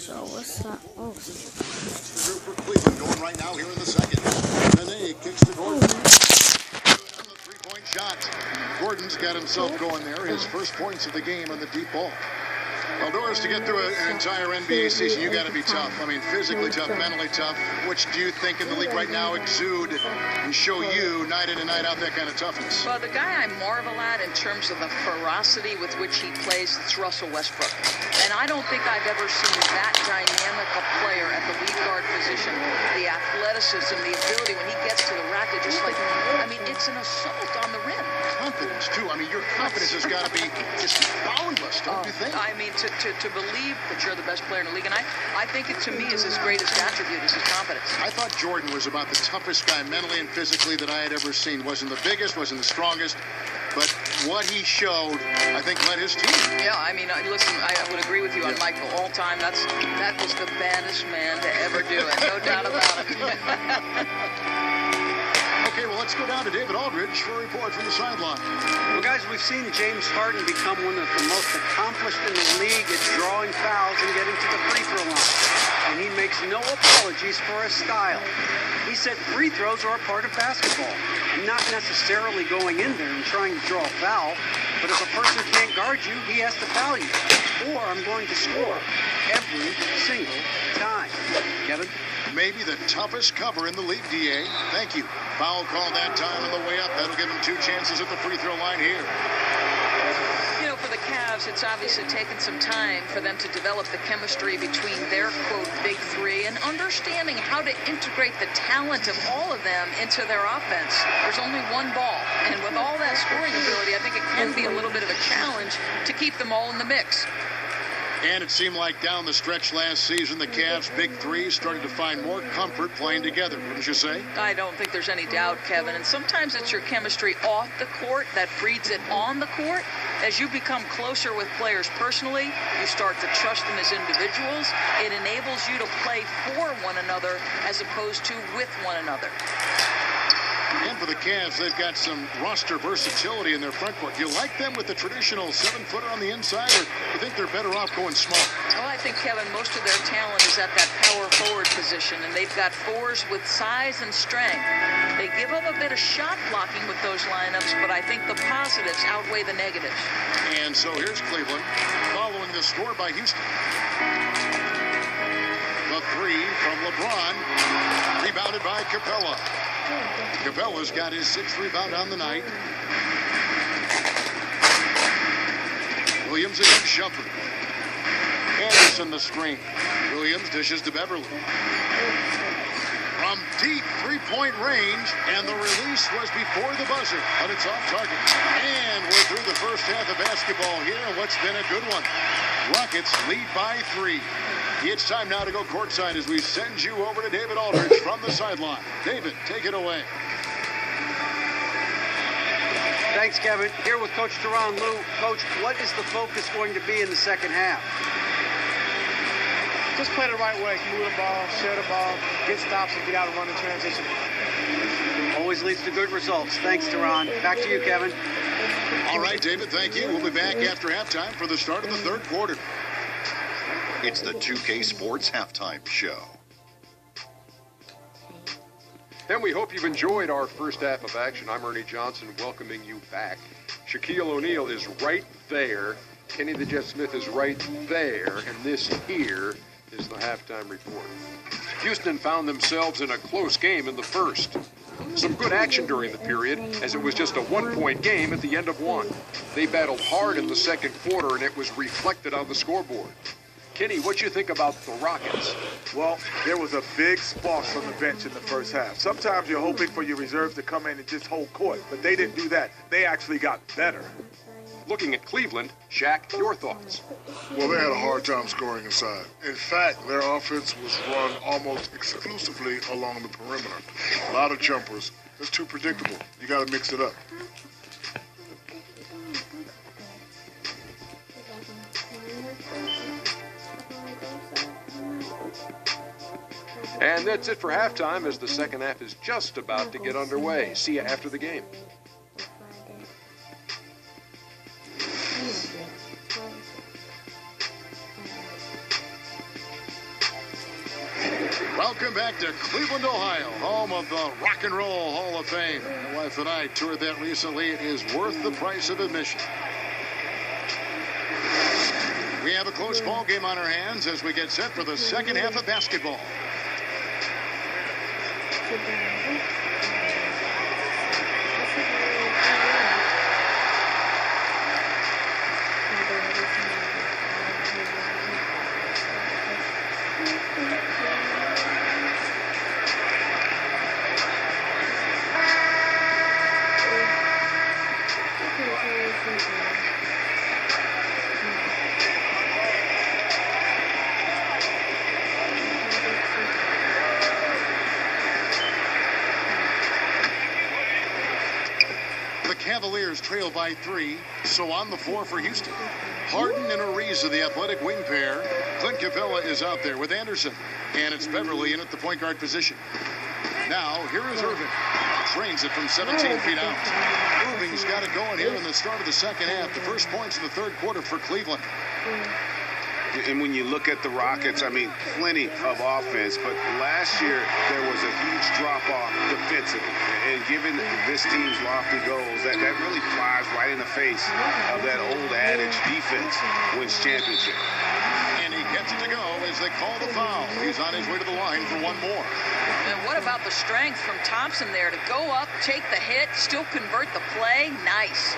So what's that? Oh. Through for Cleveland going right now here in the second. Nene kicks to Gordon. And the three-point shot. Gordon's got himself going there. His first points of the game on the deep ball. Well, Doris, to get through an entire NBA season, you got to be tough. I mean, physically tough, mentally tough. Which do you think in the league right now exude and show you night in and night out that kind of toughness? Well, the guy I marvel at in terms of the ferocity with which he plays, it's Russell Westbrook. And I don't think I've ever seen that dynamic a player at the lead guard position. The athleticism, the ability when he gets to the rack, it's just like, I mean, it's an assault on the rim. Confidence, too. I mean, your confidence has got to be just boundless, don't you think? I mean, to believe that you're the best player in the league, and I think it, to me, is his greatest attribute is his confidence. I thought Jordan was about the toughest guy mentally and physically that I had ever seen. Wasn't the biggest, wasn't the strongest, but what he showed, I think, led his team. Yeah, I mean, listen, I would agree with you on Michael all time. That was the baddest man to ever do it, no doubt about it. Okay, well, let's go down to David Aldridge for a report from the sideline. Well, guys, we've seen James Harden become one of the most accomplished in the league at drawing fouls and getting to the free throw line. And he makes no apologies for his style. He said free throws are a part of basketball. And not necessarily going in there and trying to draw a foul, but if a person can't guard you, he has to foul you. Or I'm going to score every single time. Kevin? Maybe the toughest cover in the league, DA. Thank you. Foul call that time on the way up. That'll give him 2 chances at the free throw line here. You know, for the Cavs, it's obviously taken some time for them to develop the chemistry between their, quote, big three and understanding how to integrate the talent of all of them into their offense. There's only one ball, and with all that scoring ability, I think it can be a little bit of a challenge to keep them all in the mix. And it seemed like down the stretch last season, the Cavs' big three started to find more comfort playing together, wouldn't you say? I don't think there's any doubt, Kevin. And sometimes it's your chemistry off the court that breeds it on the court. As you become closer with players personally, you start to trust them as individuals. It enables you to play for one another as opposed to with one another. And for the Cavs, they've got some roster versatility in their front court. Do you like them with the traditional 7-footer on the inside, or do you think they're better off going small? Well, I think, Kevin, most of their talent is at that power forward position, and they've got fours with size and strength. They give up a bit of shot blocking with those lineups, but I think the positives outweigh the negatives. And so here's Cleveland following the score by Houston. The three from LeBron, rebounded by Capella. Capella's got his 6th rebound on the night. Williams against Shumpert. Anderson the screen. Williams dishes to Beverly. From deep three-point range, and the release was before the buzzer, but it's off target. And we're through the first half of basketball here, and what's been a good one. Rockets lead by 3. It's time now to go courtside as we send you over to David Aldridge from the sideline. David, take it away. Thanks, Kevin. Here with Coach Teron. Lou, Coach, what is the focus going to be in the second half? Just play the right way. Move the ball, share the ball, get stops, and get out and run in transition. Always leads to good results. Thanks, Teron. Back to you, Kevin. All right, David, thank you. We'll be back after halftime for the start of the third quarter. It's the 2K Sports Halftime Show. And we hope you've enjoyed our first half of action. I'm Ernie Johnson welcoming you back. Shaquille O'Neal is right there. Kenny the Jet Smith is right there. And this here is the halftime report. Houston found themselves in a close game in the first. Some good action during the period, as it was just a 1-point game at the end of one. They battled hard in the second quarter, and it was reflected on the scoreboard. Kenny, what you think about the Rockets? Well, there was a big spark from the bench in the first half. Sometimes you're hoping for your reserves to come in and just hold court, but they didn't do that. They actually got better. Looking at Cleveland, Shaq, your thoughts? Well, they had a hard time scoring inside. In fact, their offense was run almost exclusively along the perimeter. A lot of jumpers. It's too predictable. You got to mix it up. And that's it for halftime, as the second half is just about to get underway. See you after the game. Welcome back to Cleveland, Ohio, home of the Rock and Roll Hall of Fame. My wife and I toured that recently. It is worth the price of admission. We have a close ball game on our hands as we get set for the second half of basketball. Cavaliers trail by 3, so on the floor for Houston. Harden and Ariza, the athletic wing pair. Clint Capella is out there with Anderson, and it's Beverly in at the point guard position. Now, here is Irving. Drains it from 17 feet out. Irving's got it going here in the start of the second half. The first points in the third quarter for Cleveland. And when you look at the Rockets, I mean, plenty of offense, but last year there was a huge drop-off defensively. And given this team's lofty goals, that really flies right in the face of that old adage, defense wins championship. And he gets it to go as they call the foul. He's on his way to the line for one more. And what about the strength from Thompson there to go up, take the hit, still convert the play? Nice.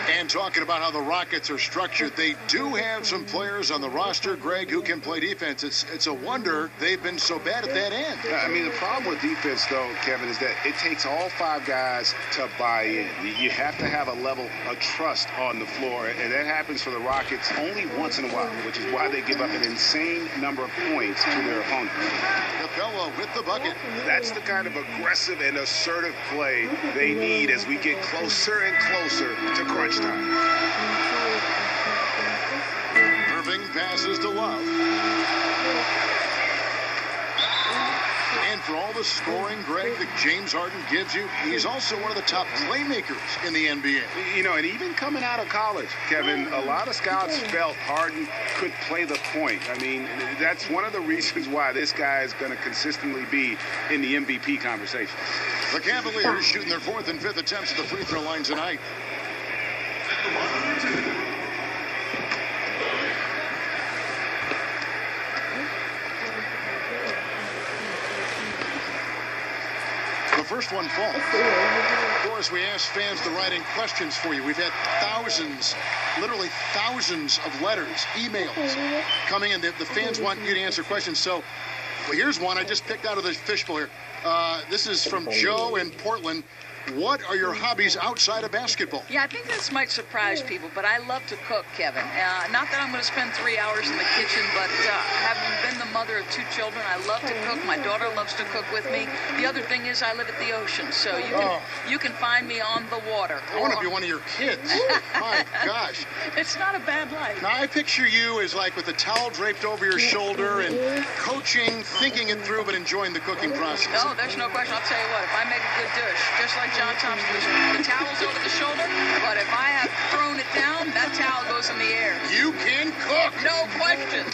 And talking about how the Rockets are structured, they do have some players on the roster, Greg, who can play defense. It's a wonder they've been so bad at that end. I mean, the problem with defense, though, Kevin, is that it takes all 5 guys to buy in. You have to have a level of trust on the floor, and that happens for the Rockets only once in a while, which is why they give up an insane number of points to their opponent. Capella with the bucket. That's the kind of aggressive and assertive play they need as we get closer and closer to crunch time. Irving passes to Love. And for all the scoring, Greg, that James Harden gives you, he's also one of the top playmakers in the NBA. You know, and even coming out of college, Kevin, a lot of scouts felt Harden could play the point. I mean, that's one of the reasons why this guy is going to consistently be in the MVP conversation. The Cavaliers shooting their 4th and 5th attempts at the free throw line tonight. The first one falls. Of course, we asked fans to write in questions for you. We've had thousands, literally thousands of letters, emails coming in. The fans want you to answer questions. So well, here's one I just picked out of the fishbowl here. This is from Joe in Portland. What are your hobbies outside of basketball? Yeah, I think this might surprise people, but I love to cook, Kevin. Not that I'm going to spend 3 hours in the kitchen, but having been the mother of 2 children, I love to cook. My daughter loves to cook with me. The other thing is I live at the ocean, so you can find me on the water. I want to be one of your kids. My gosh. It's not a bad life. Now, I picture you as like with a towel draped over your shoulder and coaching, thinking it through, but enjoying the cooking process. Oh, there's no question. I'll tell you what, if I make a good dish, just like John Thompson, the towel's over the shoulder, but if I have thrown it down, that towel goes in the air. You can cook. No question.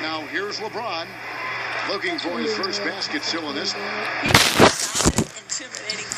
Now, here's LeBron looking for his first basket still in this one. He's intimidating.